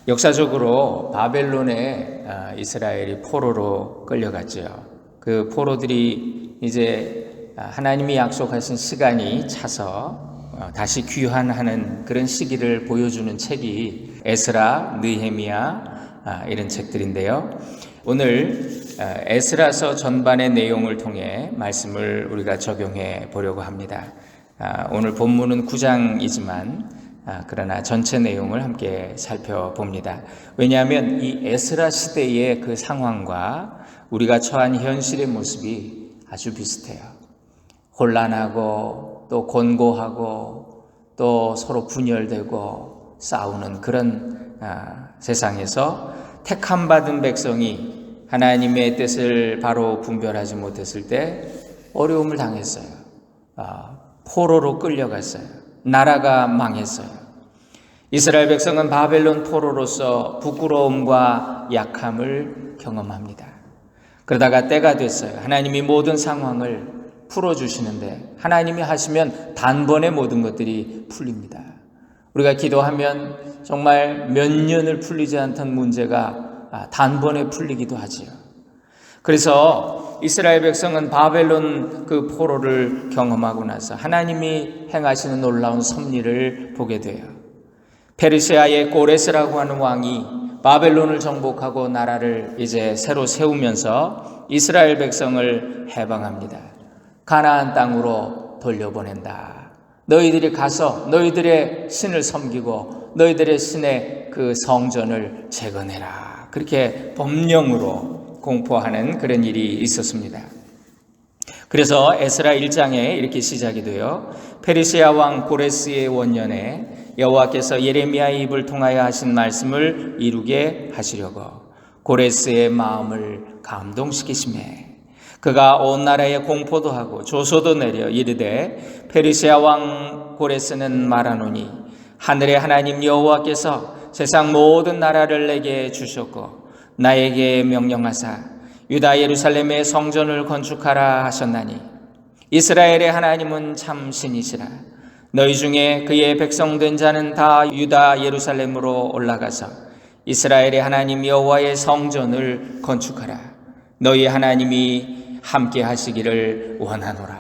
역사적으로 바벨론에 이스라엘이 포로로 끌려갔죠. 그 포로들이 이제 하나님이 약속하신 시간이 차서 다시 귀환하는 그런 시기를 보여주는 책이 에스라, 느헤미야 이런 책들인데요. 오늘 에스라서 전반의 내용을 통해 말씀을 우리가 적용해 보려고 합니다. 오늘 본문은 9장이지만 그러나 전체 내용을 함께 살펴봅니다. 왜냐하면 이 에스라 시대의 그 상황과 우리가 처한 현실의 모습이 아주 비슷해요. 혼란하고 또 곤고하고 또 서로 분열되고 싸우는 그런 세상에서 택함 받은 백성이 하나님의 뜻을 바로 분별하지 못했을 때 어려움을 당했어요. 포로로 끌려갔어요. 나라가 망했어요. 이스라엘 백성은 바벨론 포로로서 부끄러움과 약함을 경험합니다. 그러다가 때가 됐어요. 하나님이 모든 상황을 풀어주시는데 하나님이 하시면 단번에 모든 것들이 풀립니다. 우리가 기도하면 정말 몇 년을 풀리지 않던 문제가 단번에 풀리기도 하지요. 그래서 이스라엘 백성은 바벨론 그 포로를 경험하고 나서 하나님이 행하시는 놀라운 섭리를 보게 돼요. 페르시아의 고레스라고 하는 왕이 바벨론을 정복하고 나라를 이제 새로 세우면서 이스라엘 백성을 해방합니다. 가나안 땅으로 돌려보낸다. 너희들이 가서 너희들의 신을 섬기고 너희들의 신의 그 성전을 재건해라. 그렇게 법령으로 공포하는 그런 일이 있었습니다. 그래서 에스라 1장에 이렇게 시작이 돼요. 페르시아 왕 고레스의 원년에 여호와께서 예레미야의 입을 통하여 하신 말씀을 이루게 하시려고 고레스의 마음을 감동시키시매 그가 온 나라에 공포도 하고 조소도 내려 이르되 페르시아 왕 고레스는 말하노니 하늘의 하나님 여호와께서 세상 모든 나라를 내게 주셨고 나에게 명령하사 유다 예루살렘의 성전을 건축하라 하셨나니 이스라엘의 하나님은 참 신이시라. 너희 중에 그의 백성 된 자는 다 유다 예루살렘으로 올라가서 이스라엘의 하나님 여호와의 성전을 건축하라. 너희 하나님이 함께 하시기를 원하노라.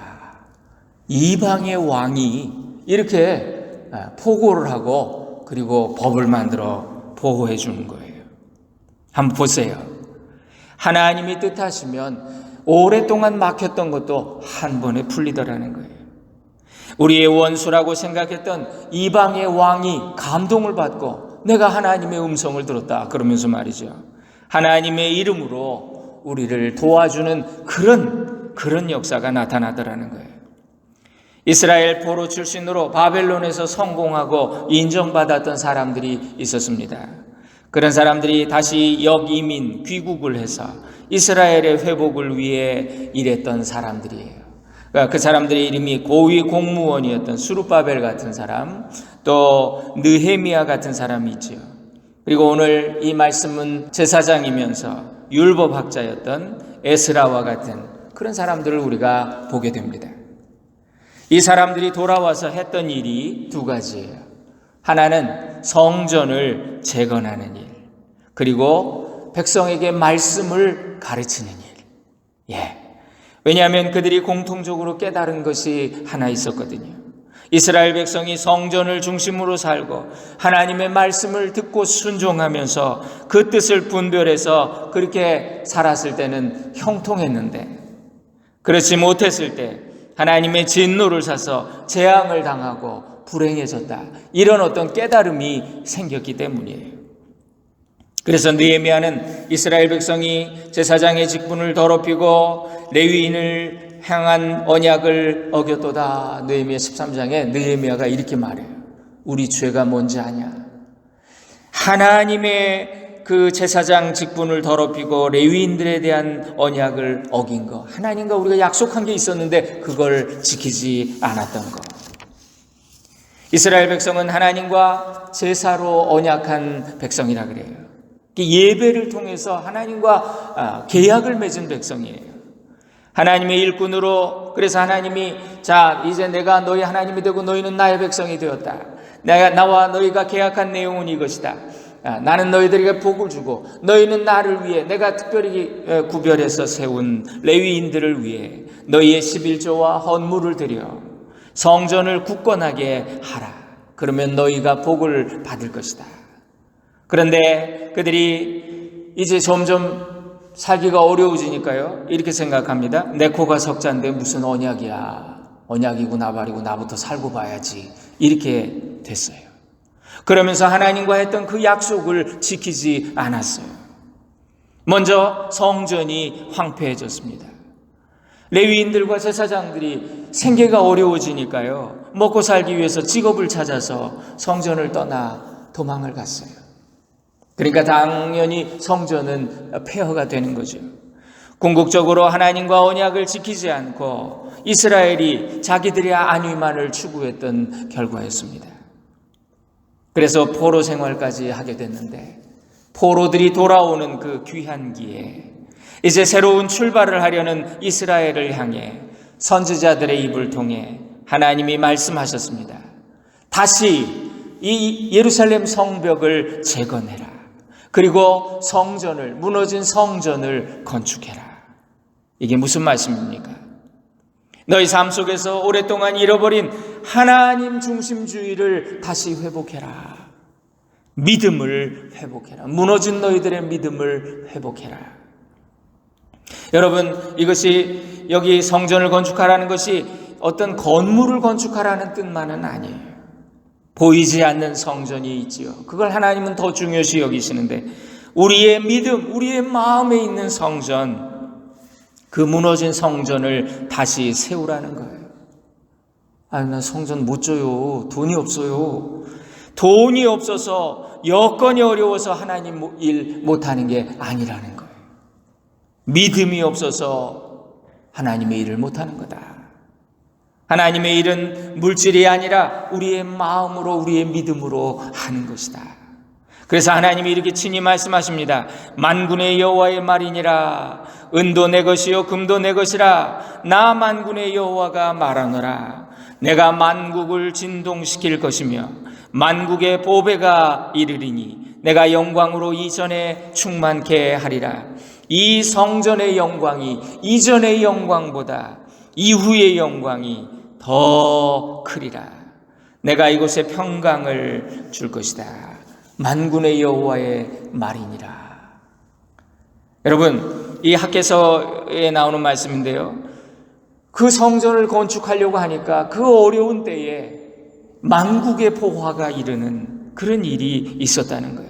이방의 왕이 이렇게 포고를 하고 그리고 법을 만들어 보호해 주는 거예요. 한번 보세요. 하나님이 뜻하시면 오랫동안 막혔던 것도 한 번에 풀리더라는 거예요. 우리의 원수라고 생각했던 이방의 왕이 감동을 받고 내가 하나님의 음성을 들었다 그러면서 말이죠. 하나님의 이름으로 우리를 도와주는 그런 역사가 나타나더라는 거예요. 이스라엘 포로 출신으로 바벨론에서 성공하고 인정받았던 사람들이 있었습니다. 그런 사람들이 다시 역이민, 귀국을 해서 이스라엘의 회복을 위해 일했던 사람들이에요. 그 사람들의 이름이 고위 공무원이었던 수르바벨 같은 사람, 또 느헤미야 같은 사람이 있지요. 그리고 오늘 이 말씀은 제사장이면서 율법학자였던 에스라와 같은 그런 사람들을 우리가 보게 됩니다. 이 사람들이 돌아와서 했던 일이 두 가지예요. 하나는 성전을 재건하는 일, 그리고 백성에게 말씀을 가르치는 일. 왜냐하면 그들이 공통적으로 깨달은 것이 하나 있었거든요. 이스라엘 백성이 성전을 중심으로 살고 하나님의 말씀을 듣고 순종하면서 그 뜻을 분별해서 그렇게 살았을 때는 형통했는데 그렇지 못했을 때 하나님의 진노를 사서 재앙을 당하고 불행해졌다. 이런 어떤 깨달음이 생겼기 때문이에요. 그래서 느헤미야는 이스라엘 백성이 제사장의 직분을 더럽히고 레위인을 향한 언약을 어겼도다. 느헤미야 13장에 느헤미야가 이렇게 말해요. 우리 죄가 뭔지 아냐? 하나님의 그 제사장 직분을 더럽히고 레위인들에 대한 언약을 어긴 거. 하나님과 우리가 약속한 게 있었는데 그걸 지키지 않았던 거. 이스라엘 백성은 하나님과 제사로 언약한 백성이라 그래요. 예배를 통해서 하나님과 계약을 맺은 백성이에요. 하나님의 일꾼으로, 그래서 하나님이 자 이제 내가 너희 하나님이 되고 너희는 나의 백성이 되었다. 나와 너희가 계약한 내용은 이것이다. 나는 너희들에게 복을 주고 너희는 나를 위해 내가 특별히 구별해서 세운 레위인들을 위해 너희의 11조와 헌물을 드려 성전을 굳건하게 하라. 그러면 너희가 복을 받을 것이다. 그런데 그들이 이제 점점 살기가 어려워지니까요, 이렇게 생각합니다. 내 코가 석자인데 무슨 언약이야. 언약이고 나발이고 나부터 살고 봐야지. 이렇게 됐어요. 그러면서 하나님과 했던 그 약속을 지키지 않았어요. 먼저 성전이 황폐해졌습니다. 레위인들과 제사장들이 생계가 어려워지니까요, 먹고 살기 위해서 직업을 찾아서 성전을 떠나 도망을 갔어요. 그러니까 당연히 성전은 폐허가 되는 거죠. 궁극적으로 하나님과 언약을 지키지 않고 이스라엘이 자기들의 안위만을 추구했던 결과였습니다. 그래서 포로 생활까지 하게 됐는데, 포로들이 돌아오는 그 귀한 기에 이제 새로운 출발을 하려는 이스라엘을 향해 선지자들의 입을 통해 하나님이 말씀하셨습니다. 다시 이 예루살렘 성벽을 재건해라. 그리고 성전을, 무너진 성전을 건축해라. 이게 무슨 말씀입니까? 너희 삶 속에서 오랫동안 잃어버린 하나님 중심주의를 다시 회복해라. 믿음을 회복해라. 무너진 너희들의 믿음을 회복해라. 여러분, 이것이 여기 성전을 건축하라는 것이 어떤 건물을 건축하라는 뜻만은 아니에요. 보이지 않는 성전이 있지요. 그걸 하나님은 더 중요시 여기시는데, 우리의 믿음, 우리의 마음에 있는 성전, 그 무너진 성전을 다시 세우라는 거예요. 나 성전 못 줘요. 돈이 없어요. 돈이 없어서, 여건이 어려워서 하나님 일 못하는 게 아니라는 거예요. 믿음이 없어서 하나님의 일을 못하는 거다. 하나님의 일은 물질이 아니라 우리의 마음으로, 우리의 믿음으로 하는 것이다. 그래서 하나님이 이렇게 친히 말씀하십니다. 만군의 여호와의 말이니라. 은도 내 것이요 금도 내 것이라. 나 만군의 여호와가 말하노라. 내가 만국을 진동시킬 것이며 만국의 보배가 이르리니 내가 영광으로 이전에 충만케 하리라. 이 성전의 영광이 이전의 영광보다 이후의 영광이 더 크리라. 내가 이곳에 평강을 줄 것이다. 만군의 여호와의 말이니라. 여러분, 이 학개서에 나오는 말씀인데요, 그 성전을 건축하려고 하니까 그 어려운 때에 만국의 보화가 이르는 그런 일이 있었다는 거예요.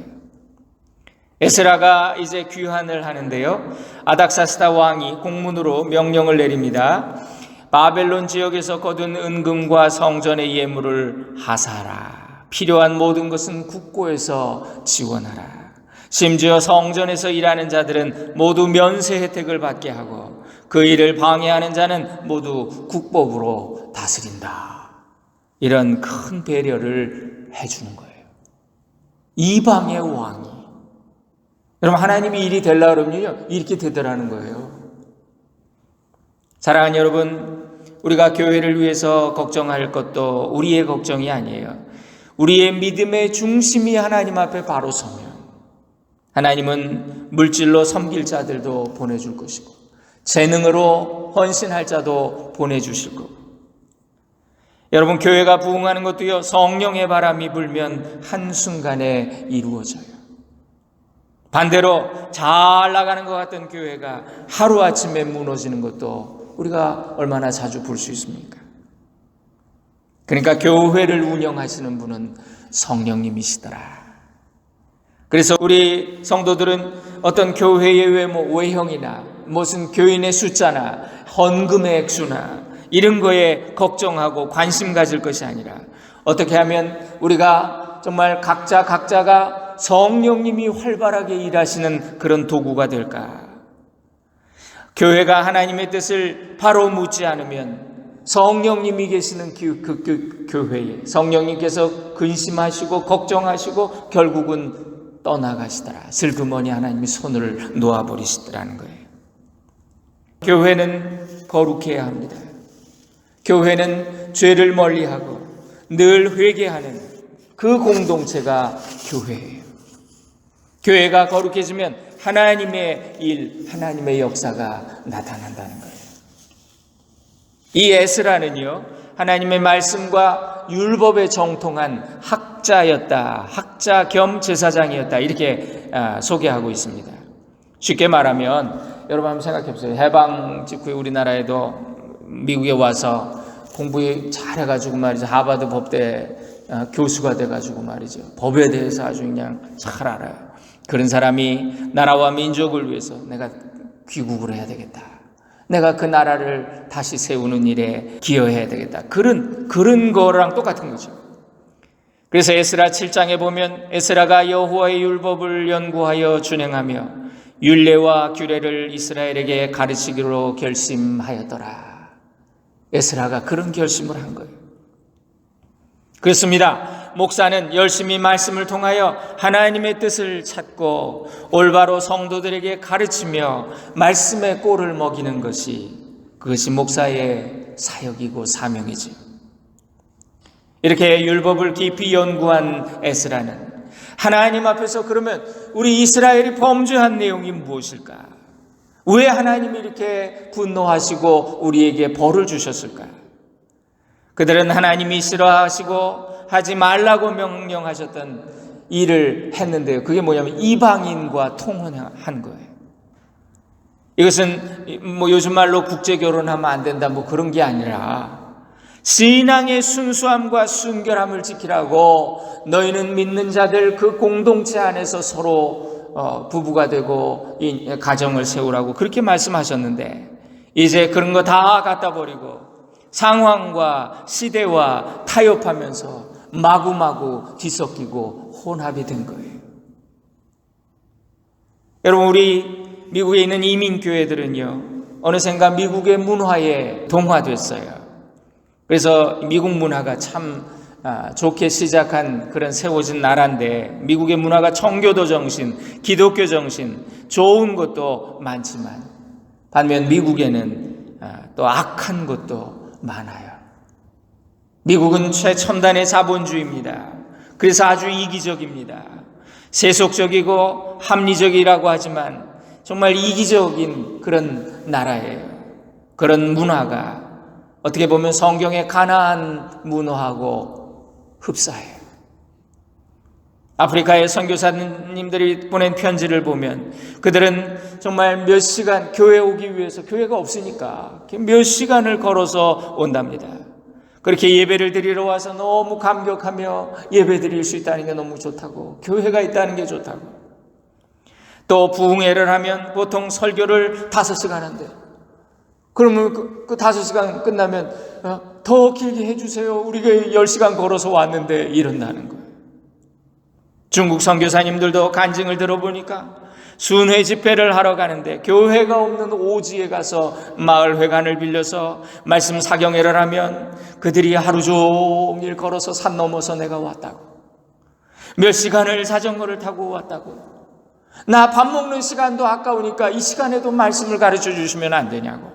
에스라가 이제 귀환을 하는데요, 아닥사스다 왕이 공문으로 명령을 내립니다. 바벨론 지역에서 거둔 은금과 성전의 예물을 하사하라. 필요한 모든 것은 국고에서 지원하라. 심지어 성전에서 일하는 자들은 모두 면세 혜택을 받게 하고 그 일을 방해하는 자는 모두 국법으로 다스린다. 이런 큰 배려를 해주는 거예요. 이방의 왕이. 여러분, 하나님이 일이 되려고 그러면요, 이렇게 되더라는 거예요. 사랑하는 여러분, 우리가 교회를 위해서 걱정할 것도 우리의 걱정이 아니에요. 우리의 믿음의 중심이 하나님 앞에 바로 서면 하나님은 물질로 섬길 자들도 보내줄 것이고 재능으로 헌신할 자도 보내주실 거고, 여러분, 교회가 부흥하는 것도요, 성령의 바람이 불면 한순간에 이루어져요. 반대로 잘 나가는 것 같던 교회가 하루아침에 무너지는 것도 우리가 얼마나 자주 볼 수 있습니까? 그러니까 교회를 운영하시는 분은 성령님이시더라. 그래서 우리 성도들은 어떤 교회의 외형이나 무슨 교인의 숫자나 헌금의 액수나 이런 거에 걱정하고 관심 가질 것이 아니라 어떻게 하면 우리가 정말 각자가 성령님이 활발하게 일하시는 그런 도구가 될까? 교회가 하나님의 뜻을 바로 묻지 않으면 성령님이 계시는 그 교회에 성령님께서 근심하시고 걱정하시고 결국은 떠나가시더라. 슬그머니 하나님이 손을 놓아버리시더라는 거예요. 교회는 거룩해야 합니다. 교회는 죄를 멀리하고 늘 회개하는 그 공동체가 교회예요. 교회가 거룩해지면 하나님의 일, 하나님의 역사가 나타난다는 거예요. 이 에스라는요, 하나님의 말씀과 율법에 정통한 학자였다. 학자 겸 제사장이었다. 이렇게 소개하고 있습니다. 쉽게 말하면 여러분 한번 생각해 보세요. 해방 직후에 우리나라에도 미국에 와서 공부 잘해가지고 말이죠. 하버드 법대 교수가 돼가지고 말이죠. 법에 대해서 아주 그냥 잘 알아요. 그런 사람이 나라와 민족을 위해서 내가 귀국을 해야 되겠다. 내가 그 나라를 다시 세우는 일에 기여해야 되겠다. 그런 거랑 똑같은 거죠. 그래서 에스라 7장에 보면 에스라가 여호와의 율법을 연구하여 준행하며 율례와 규례를 이스라엘에게 가르치기로 결심하였더라. 에스라가 그런 결심을 한 거예요. 그렇습니다. 목사는 열심히 말씀을 통하여 하나님의 뜻을 찾고 올바로 성도들에게 가르치며 말씀의 꼴을 먹이는 그것이 목사의 사역이고 사명이죠. 이렇게 율법을 깊이 연구한 에스라는 하나님 앞에서 그러면 우리 이스라엘이 범죄한 내용이 무엇일까? 왜 하나님이 이렇게 분노하시고 우리에게 벌을 주셨을까? 그들은 하나님이 싫어하시고 하지 말라고 명령하셨던 일을 했는데요. 그게 뭐냐면 이방인과 통혼한 거예요. 이것은 요즘 말로 국제결혼하면 안 된다 그런 게 아니라 신앙의 순수함과 순결함을 지키라고 너희는 믿는 자들 그 공동체 안에서 서로 부부가 되고 가정을 세우라고 그렇게 말씀하셨는데 이제 그런 거 다 갖다 버리고 상황과 시대와 타협하면서 마구마구 뒤섞이고 혼합이 된 거예요. 여러분, 우리 미국에 있는 이민교회들은요, 어느샌가 미국의 문화에 동화됐어요. 그래서 미국 문화가 참 좋게 시작한 그런 세워진 나라인데 미국의 문화가 청교도 정신, 기독교 정신, 좋은 것도 많지만 반면 미국에는 또 악한 것도 많아요. 미국은 최첨단의 자본주의입니다. 그래서 아주 이기적입니다. 세속적이고 합리적이라고 하지만 정말 이기적인 그런 나라예요. 그런 문화가 어떻게 보면 성경의 가나안 문화하고 흡사해요. 아프리카의 선교사님들이 보낸 편지를 보면 그들은 정말 몇 시간 교회 오기 위해서 교회가 없으니까 몇 시간을 걸어서 온답니다. 그렇게 예배를 드리러 와서 너무 감격하며 예배 드릴 수 있다는 게 너무 좋다고, 교회가 있다는 게 좋다고. 또 부흥회를 하면 보통 설교를 5시간 한대. 그러면 그 5시간 끝나면 더 길게 해주세요. 우리가 10시간 걸어서 왔는데 이런다는 거예요. 중국 선교사님들도 간증을 들어보니까 순회 집회를 하러 가는데 교회가 없는 오지에 가서 마을회관을 빌려서 말씀 사경회를 하면 그들이 하루 종일 걸어서 산 넘어서 내가 왔다고, 몇 시간을 자전거를 타고 왔다고, 나 밥 먹는 시간도 아까우니까 이 시간에도 말씀을 가르쳐 주시면 안 되냐고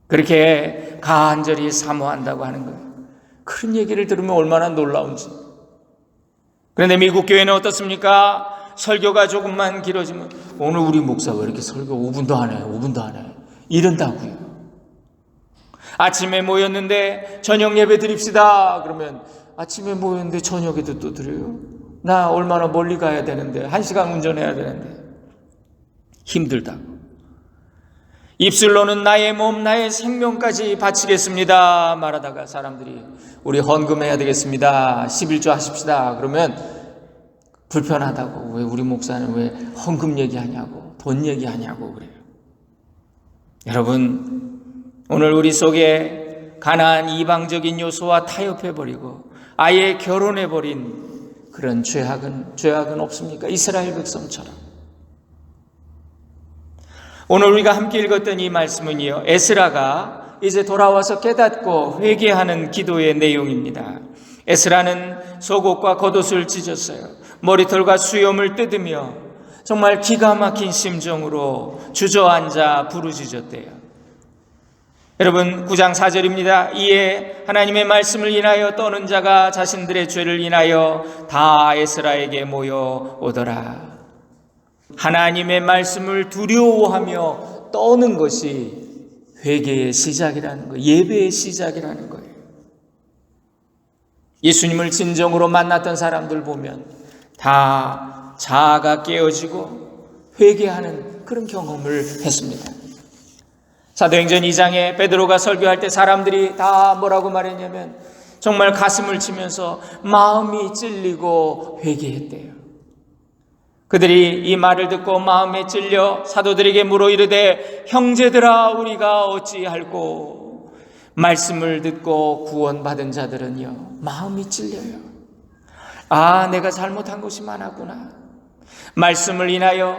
그렇게 간절히 사모한다고 하는 거예요. 그런 얘기를 들으면 얼마나 놀라운지. 그런데 미국 교회는 어떻습니까? 설교가 조금만 길어지면 오늘 우리 목사 왜 이렇게 설교 5분도 안 해, 5분도 안 해, 이런다고요. 아침에 모였는데 저녁 예배 드립시다. 그러면 아침에 모였는데 저녁에도 또 드려요? 나 얼마나 멀리 가야 되는데, 1시간 운전해야 되는데 힘들다고. 입술로는 나의 몸, 나의 생명까지 바치겠습니다 말하다가 사람들이 우리 헌금해야 되겠습니다, 11조 하십시다 그러면 불편하다고, 왜 우리 목사는 왜 헌금 얘기하냐고, 돈 얘기하냐고 그래요. 여러분, 오늘 우리 속에 가나안 이방적인 요소와 타협해버리고 아예 결혼해버린 그런 죄악은 없습니까? 이스라엘 백성처럼. 오늘 우리가 함께 읽었던 이 말씀은요, 에스라가 이제 돌아와서 깨닫고 회개하는 기도의 내용입니다. 에스라는 속옷과 겉옷을 찢었어요. 머리털과 수염을 뜯으며 정말 기가 막힌 심정으로 주저앉아 부르짖었대요. 여러분, 9장 4절입니다. 이에 하나님의 말씀을 인하여 떠는 자가 자신들의 죄를 인하여 다 에스라에게 모여 오더라. 하나님의 말씀을 두려워하며 떠는 것이 회개의 시작이라는 거예요. 예배의 시작이라는 거예요. 예수님을 진정으로 만났던 사람들 보면 다 자아가 깨어지고 회개하는 그런 경험을 했습니다. 사도행전 2장에 베드로가 설교할 때 사람들이 다 뭐라고 말했냐면 정말 가슴을 치면서 마음이 찔리고 회개했대요. 그들이 이 말을 듣고 마음에 찔려 사도들에게 물어 이르되 형제들아 우리가 어찌할꼬. 말씀을 듣고 구원받은 자들은요 마음이 찔려요. 아, 내가 잘못한 것이 많았구나. 말씀을 인하여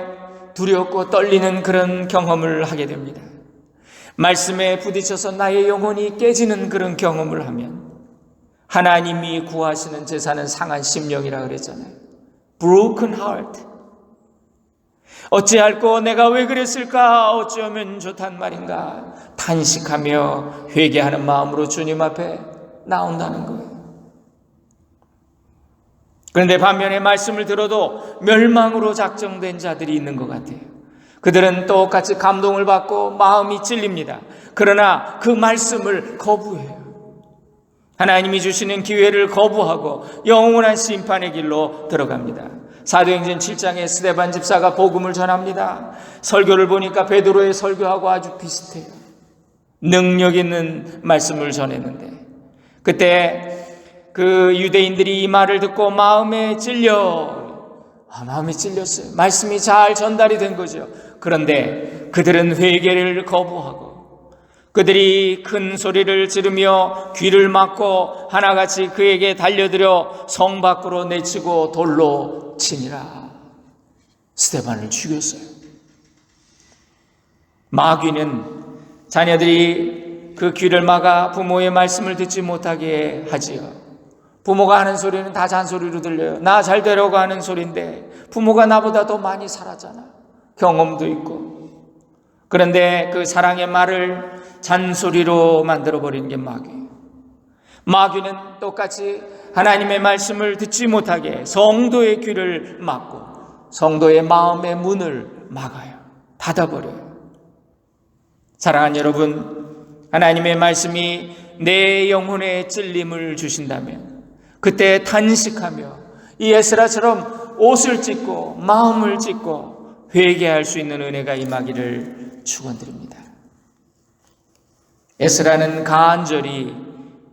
두렵고 떨리는 그런 경험을 하게 됩니다. 말씀에 부딪혀서 나의 영혼이 깨지는 그런 경험을 하면 하나님이 구하시는 제사는 상한 심령이라 그랬잖아요. Broken heart. 어찌할꼬 내가 왜 그랬을까? 어쩌면 좋단 말인가? 탄식하며 회개하는 마음으로 주님 앞에 나온다는 거예요. 그런데 반면에 말씀을 들어도 멸망으로 작정된 자들이 있는 것 같아요. 그들은 똑같이 감동을 받고 마음이 찔립니다. 그러나 그 말씀을 거부해요. 하나님이 주시는 기회를 거부하고 영원한 심판의 길로 들어갑니다. 사도행전 7장에 스데반 집사가 복음을 전합니다. 설교를 보니까 베드로의 설교하고 아주 비슷해요. 능력 있는 말씀을 전했는데 그때 그 유대인들이 이 말을 듣고 마음이 찔렸어요. 말씀이 잘 전달이 된 거죠. 그런데 그들은 회개를 거부하고 그들이 큰 소리를 지르며 귀를 막고 하나같이 그에게 달려들어 성 밖으로 내치고 돌로 치니라. 스데반을 죽였어요. 마귀는 자녀들이 그 귀를 막아 부모의 말씀을 듣지 못하게 하지요. 부모가 하는 소리는 다 잔소리로 들려요. 나 잘 되려고 하는 소리인데 부모가 나보다 더 많이 살았잖아. 경험도 있고. 그런데 그 사랑의 말을 잔소리로 만들어버리는 게 마귀예요. 마귀는 똑같이 하나님의 말씀을 듣지 못하게 성도의 귀를 막고 성도의 마음의 문을 막아요. 닫아버려요. 사랑하는 여러분, 하나님의 말씀이 내 영혼에 찔림을 주신다면 그때 탄식하며 이 에스라처럼 옷을 찢고 마음을 찢고 회개할 수 있는 은혜가 임하기를 축원드립니다. 에스라는 간절히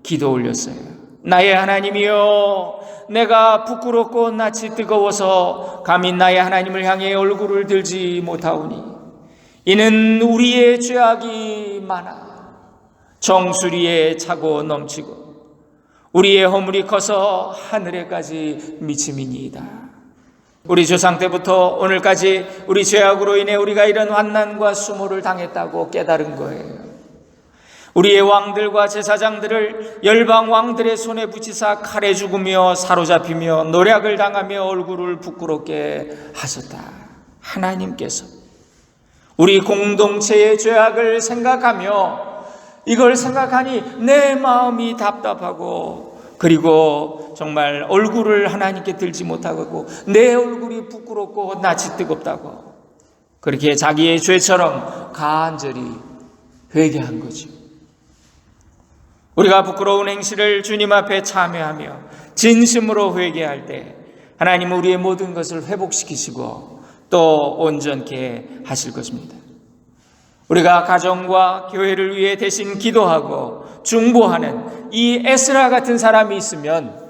기도 올렸어요. 나의 하나님이여, 내가 부끄럽고 낯이 뜨거워서 감히 나의 하나님을 향해 얼굴을 들지 못하오니 이는 우리의 죄악이 많아 정수리에 차고 넘치고 우리의 허물이 커서 하늘에까지 미침이니이다. 우리 조상 때부터 오늘까지 우리 죄악으로 인해 우리가 이런 환난과 수모를 당했다고 깨달은 거예요. 우리의 왕들과 제사장들을 열방 왕들의 손에 붙이사 칼에 죽으며 사로잡히며 노략을 당하며 얼굴을 부끄럽게 하셨다. 하나님께서 우리 공동체의 죄악을 생각하며 이걸 생각하니 내 마음이 답답하고 그리고 정말 얼굴을 하나님께 들지 못하고 내 얼굴이 부끄럽고 낯이 뜨겁다고 그렇게 자기의 죄처럼 간절히 회개한 거죠. 우리가 부끄러운 행실을 주님 앞에 참회하며 진심으로 회개할 때 하나님은 우리의 모든 것을 회복시키시고 또 온전케 하실 것입니다. 우리가 가정과 교회를 위해 대신 기도하고 중보하는 이 에스라 같은 사람이 있으면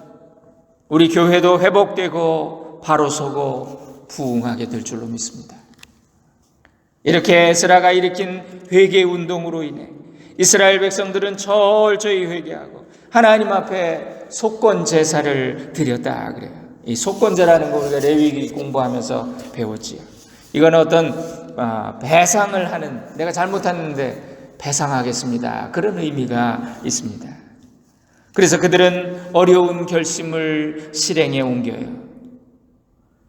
우리 교회도 회복되고 바로 서고 부흥하게 될 줄로 믿습니다. 이렇게 에스라가 일으킨 회개 운동으로 인해 이스라엘 백성들은 철저히 회개하고 하나님 앞에 속건 제사를 드렸다 그래요. 이 속건제라는 거 우리가 레위기 공부하면서 배웠지요. 이건 어떤 배상을 하는, 내가 잘못했는데 배상하겠습니다, 그런 의미가 있습니다. 그래서 그들은 어려운 결심을 실행에 옮겨요.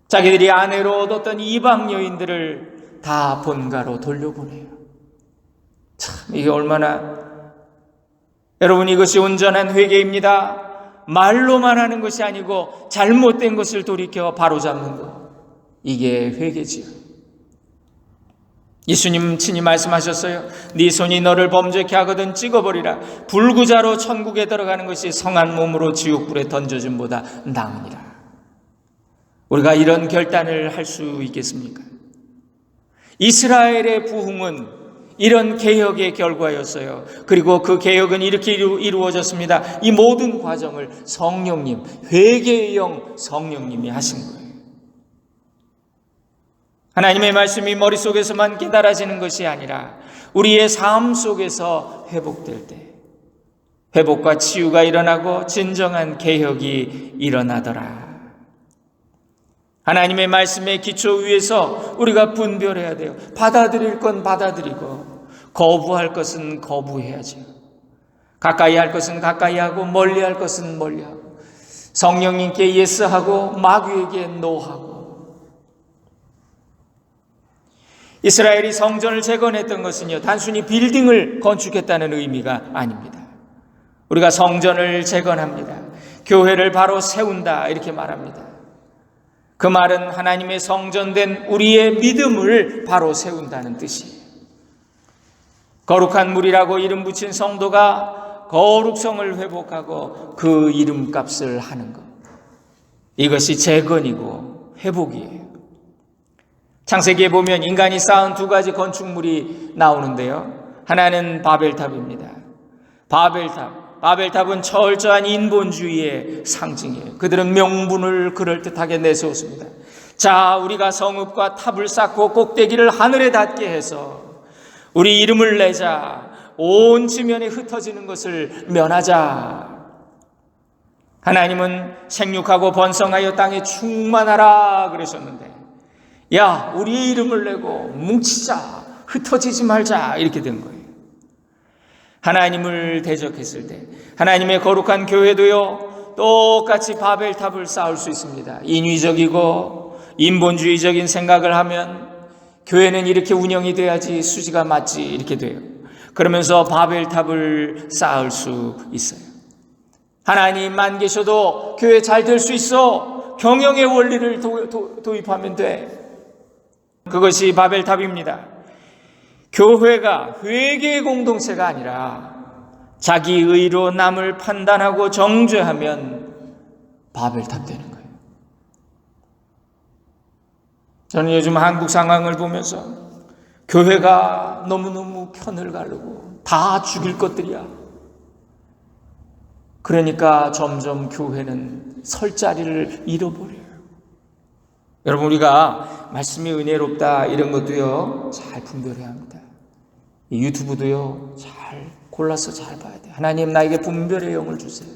자기들이 아내로 얻었던 이방 여인들을 다 본가로 돌려보내요. 참, 이게 얼마나, 여러분, 이것이 온전한 회개입니다. 말로만 하는 것이 아니고 잘못된 것을 돌이켜 바로잡는 것, 이게 회개지요. 예수님 친히 말씀하셨어요. 네 손이 너를 범죄케 하거든 찍어버리라. 불구자로 천국에 들어가는 것이 성한 몸으로 지옥불에 던져짐보다 나으니라. 우리가 이런 결단을 할 수 있겠습니까? 이스라엘의 부흥은 이런 개혁의 결과였어요. 그리고 그 개혁은 이렇게 이루어졌습니다. 이 모든 과정을 성령님, 회개의 영 성령님이 하신 거예요. 하나님의 말씀이 머릿속에서만 깨달아지는 것이 아니라 우리의 삶 속에서 회복될 때 회복과 치유가 일어나고 진정한 개혁이 일어나더라. 하나님의 말씀의 기초 위에서 우리가 분별해야 돼요. 받아들일 건 받아들이고 거부할 것은 거부해야죠. 가까이 할 것은 가까이 하고 멀리 할 것은 멀리 하고 성령님께 예스하고 마귀에게 노하고. 이스라엘이 성전을 재건했던 것은요, 단순히 빌딩을 건축했다는 의미가 아닙니다. 우리가 성전을 재건합니다. 교회를 바로 세운다 이렇게 말합니다. 그 말은 하나님의 성전된 우리의 믿음을 바로 세운다는 뜻이에요. 거룩한 물이라고 이름 붙인 성도가 거룩성을 회복하고 그 이름값을 하는 것. 이것이 재건이고 회복이에요. 창세기에 보면 인간이 쌓은 두 가지 건축물이 나오는데요. 하나는 바벨탑입니다. 바벨탑은 철저한 인본주의의 상징이에요. 그들은 명분을 그럴듯하게 내세웠습니다. 자, 우리가 성읍과 탑을 쌓고 꼭대기를 하늘에 닿게 해서 우리 이름을 내자. 온 지면에 흩어지는 것을 면하자. 하나님은 생육하고 번성하여 땅에 충만하라 그러셨는데, 야, 우리 이름을 내고 뭉치자, 흩어지지 말자 이렇게 된 거예요. 하나님을 대적했을 때 하나님의 거룩한 교회도요 똑같이 바벨탑을 쌓을 수 있습니다. 인위적이고 인본주의적인 생각을 하면 교회는 이렇게 운영이 돼야지 수지가 맞지 이렇게 돼요. 그러면서 바벨탑을 쌓을 수 있어요. 하나님만 계셔도 교회 잘 될 수 있어. 경영의 원리를 도입하면 돼. 그것이 바벨탑입니다. 교회가 회개의 공동체가 아니라 자기 의로 남을 판단하고 정죄하면 바벨탑 되는 거예요. 저는 요즘 한국 상황을 보면서 교회가 너무너무 편을 가르고 다 죽일 것들이야. 그러니까 점점 교회는 설 자리를 잃어버려요. 여러분, 우리가 말씀이 은혜롭다 이런 것도요 잘 분별해야 합니다. 이 유튜브도요 잘 골라서 잘 봐야 돼요. 하나님, 나에게 분별의 영을 주세요.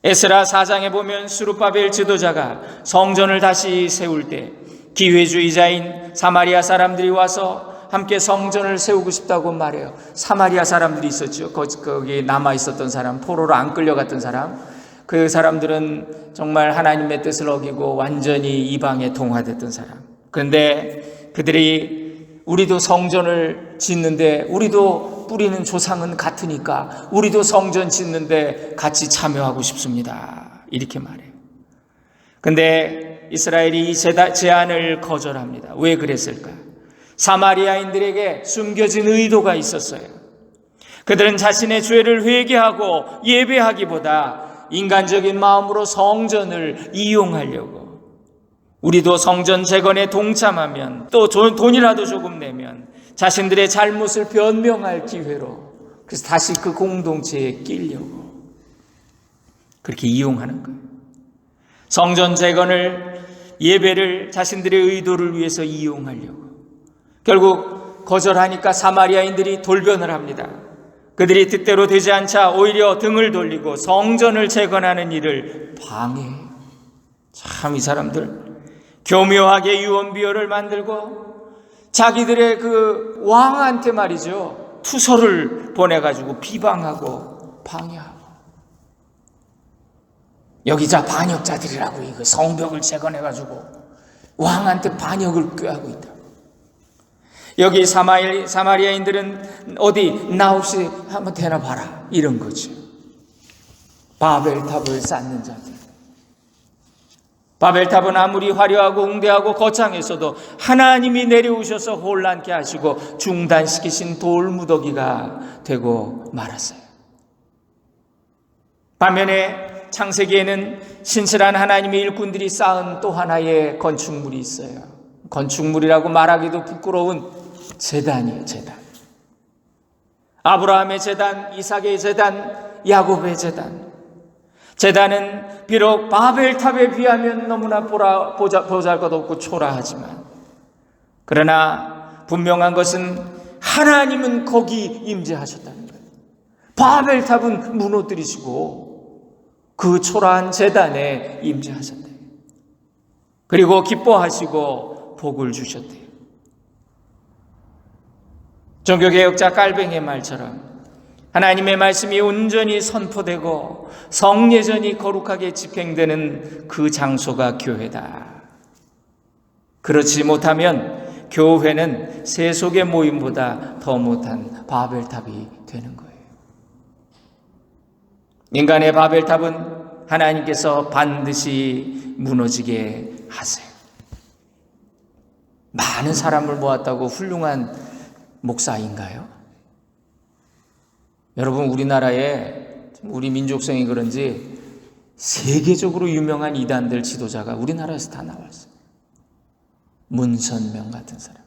에스라 4장에 보면 스룹바벨 지도자가 성전을 다시 세울 때 기회주의자인 사마리아 사람들이 와서 함께 성전을 세우고 싶다고 말해요. 사마리아 사람들이 있었죠. 거기 남아 있었던 사람, 포로로 안 끌려갔던 사람. 그 사람들은 정말 하나님의 뜻을 어기고 완전히 이방에 동화됐던 사람. 그런데 그들이 우리도 성전을 짓는데 우리도 뿌리는 조상은 같으니까 우리도 성전 짓는데 같이 참여하고 싶습니다. 이렇게 말해요. 그런데 이스라엘이 이 제안을 거절합니다. 왜 그랬을까? 사마리아인들에게 숨겨진 의도가 있었어요. 그들은 자신의 죄를 회개하고 예배하기보다 인간적인 마음으로 성전을 이용하려고, 우리도 성전 재건에 동참하면 또 돈이라도 조금 내면 자신들의 잘못을 변명할 기회로, 그래서 다시 그 공동체에 끼려고 그렇게 이용하는 거예요. 성전 재건을, 예배를 자신들의 의도를 위해서 이용하려고. 결국 거절하니까 사마리아인들이 돌변을 합니다. 그들이 뜻대로 되지 않자 오히려 등을 돌리고 성전을 재건하는 일을 방해해요. 참, 이 사람들 교묘하게 유언비어를 만들고 자기들의 그 왕한테 말이죠, 투서를 보내가지고 비방하고 방해하고. 여기 자 반역자들이라고 이거 성벽을 재건해가지고 왕한테 반역을 꾀하고 있다. 여기 사마리아인들은 어디 나 없이 한번 대놔봐라 이런 거죠. 바벨탑을 쌓는 자들. 바벨탑은 아무리 화려하고 웅대하고 거창했어도 하나님이 내려오셔서 혼란케 하시고 중단시키신 돌무더기가 되고 말았어요. 반면에 창세기에는 신실한 하나님의 일꾼들이 쌓은 또 하나의 건축물이 있어요. 건축물이라고 말하기도 부끄러운 제단이에요. 제단. 아브라함의 제단, 이삭의 제단, 야곱의 제단. 제단은 비록 바벨탑에 비하면 너무나 보잘것없고 초라하지만, 그러나 분명한 것은 하나님은 거기 임재하셨다는 거예요. 바벨탑은 무너뜨리시고 그 초라한 제단에 임재하셨대요. 그리고 기뻐하시고 복을 주셨대요. 종교개혁자 깔뱅이의 말처럼 하나님의 말씀이 온전히 선포되고 성례전이 거룩하게 집행되는 그 장소가 교회다. 그렇지 못하면 교회는 세속의 모임보다 더 못한 바벨탑이 되는 거예요. 인간의 바벨탑은 하나님께서 반드시 무너지게 하세요. 많은 사람을 모았다고 훌륭한 목사인가요? 여러분, 우리나라에 우리 민족성이 그런지 세계적으로 유명한 이단들 지도자가 우리나라에서 다 나왔어요. 문선명 같은 사람,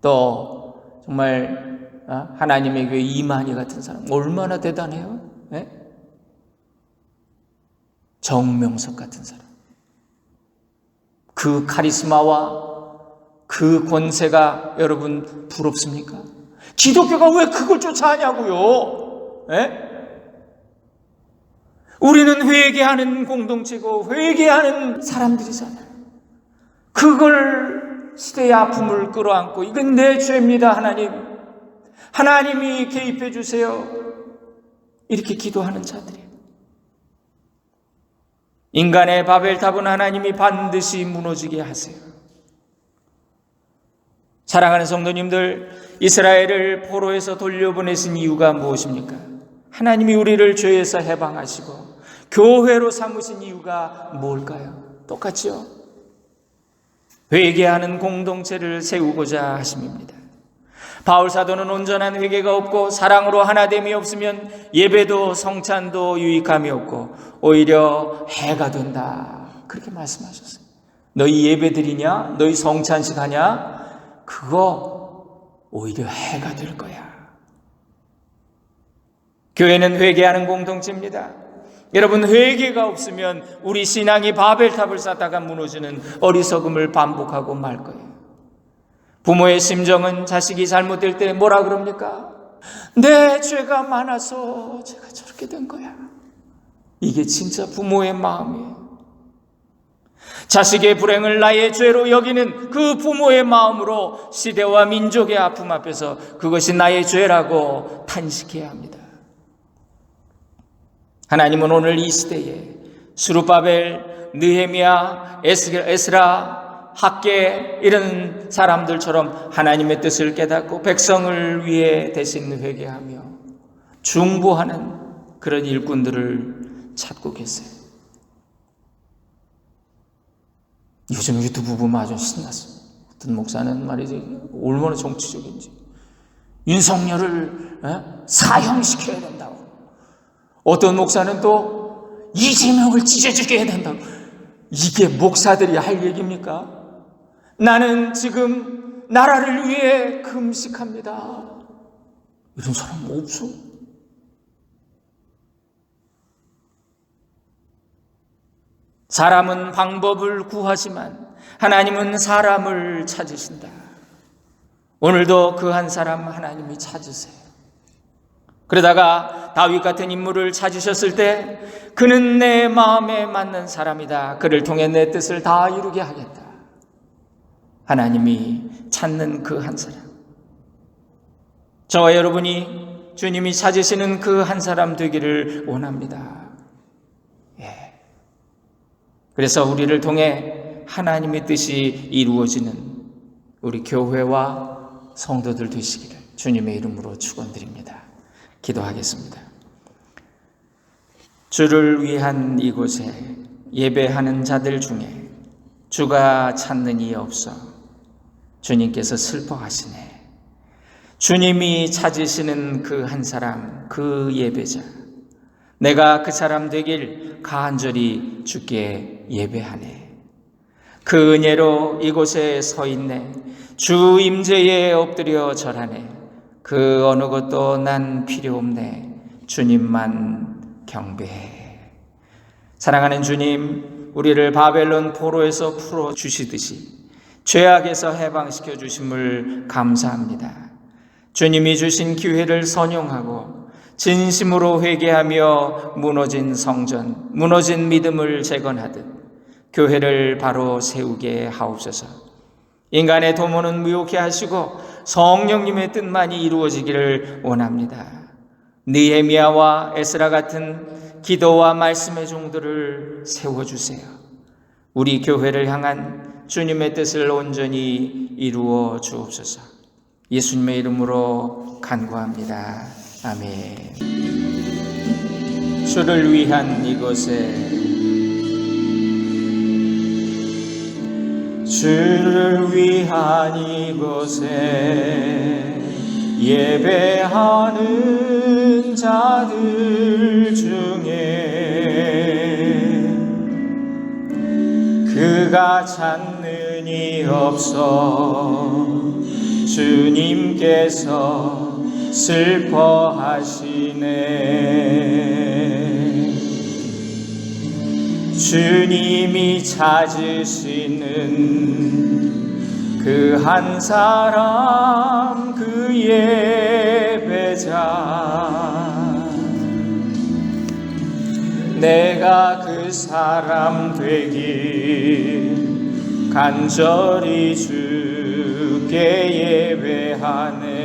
또 정말 하나님의 교회 이만희 같은 사람, 얼마나 대단해요? 네? 정명석 같은 사람, 그 카리스마와 그 권세가 여러분 부럽습니까? 기독교가 왜 그걸 쫓아하냐고요? 에? 우리는 회개하는 공동체고 회개하는 사람들이잖아요. 그걸 시대의 아픔을 끌어안고 이건 내 죄입니다, 하나님. 하나님이 개입해 주세요. 이렇게 기도하는 자들이에요. 인간의 바벨탑은 하나님이 반드시 무너지게 하세요. 사랑하는 성도님들, 이스라엘을 포로에서 돌려보내신 이유가 무엇입니까? 하나님이 우리를 죄에서 해방하시고 교회로 삼으신 이유가 뭘까요? 똑같죠? 회개하는 공동체를 세우고자 하심입니다. 바울 사도는 온전한 회개가 없고 사랑으로 하나됨이 없으면 예배도 성찬도 유익함이 없고 오히려 해가 된다, 그렇게 말씀하셨어요. 너희 예배 드리냐? 너희 성찬식 하냐? 그거 오히려 해가 될 거야. 교회는 회개하는 공동체입니다. 여러분, 회개가 없으면 우리 신앙이 바벨탑을 쌓다가 무너지는 어리석음을 반복하고 말 거예요. 부모의 심정은 자식이 잘못될 때 뭐라 그럽니까? 내 죄가 많아서 제가 저렇게 된 거야. 이게 진짜 부모의 마음이에요. 자식의 불행을 나의 죄로 여기는 그 부모의 마음으로 시대와 민족의 아픔 앞에서 그것이 나의 죄라고 탄식해야 합니다. 하나님은 오늘 이 시대에 스룹바벨, 느헤미야, 에스라, 학개 이런 사람들처럼 하나님의 뜻을 깨닫고 백성을 위해 대신 회개하며 중보하는 그런 일꾼들을 찾고 계세요. 요즘 유튜브 보면 아주 신났어요. 어떤 목사는 말이지 얼마나 정치적인지 윤석열을 사형시켜야 된다고, 어떤 목사는 또 이재명을 찢어지게 해야 된다고. 이게 목사들이 할 얘기입니까? 나는 지금 나라를 위해 금식합니다, 이런 사람 없어. 사람은 방법을 구하지만 하나님은 사람을 찾으신다. 오늘도 그 한 사람 하나님이 찾으세요. 그러다가 다윗 같은 인물을 찾으셨을 때 그는 내 마음에 맞는 사람이다, 그를 통해 내 뜻을 다 이루게 하겠다. 하나님이 찾는 그 한 사람, 저와 여러분이 주님이 찾으시는 그 한 사람 되기를 원합니다. 그래서 우리를 통해 하나님의 뜻이 이루어지는 우리 교회와 성도들 되시기를 주님의 이름으로 축원드립니다. 기도하겠습니다. 주를 위한 이곳에 예배하는 자들 중에 주가 찾는 이 없어 주님께서 슬퍼하시네. 주님이 찾으시는 그 한 사람, 그 예배자, 내가 그 사람 되길 간절히 주께 예배하네. 그 은혜로 이곳에 서 있네. 주 임재에 엎드려 절하네. 그 어느 것도 난 필요 없네. 주님만 경배해. 사랑하는 주님, 우리를 바벨론 포로에서 풀어주시듯이 죄악에서 해방시켜 주심을 감사합니다. 주님이 주신 기회를 선용하고 진심으로 회개하며 무너진 성전, 무너진 믿음을 재건하듯 교회를 바로 세우게 하옵소서. 인간의 도모는 무효케 하시고 성령님의 뜻만이 이루어지기를 원합니다. 느헤미야와 에스라 같은 기도와 말씀의 종들을 세워주세요. 우리 교회를 향한 주님의 뜻을 온전히 이루어 주옵소서. 예수님의 이름으로 간구합니다. 아멘. 주를 위한 이곳에, 주를 위한 이곳에 예배하는 자들 중에 그가 찾는 이 없어 주님께서 슬퍼하시네. 주님이 찾으시는 그 한 사람, 그 예배자, 내가 그 사람 되길 간절히 주께 예배하네.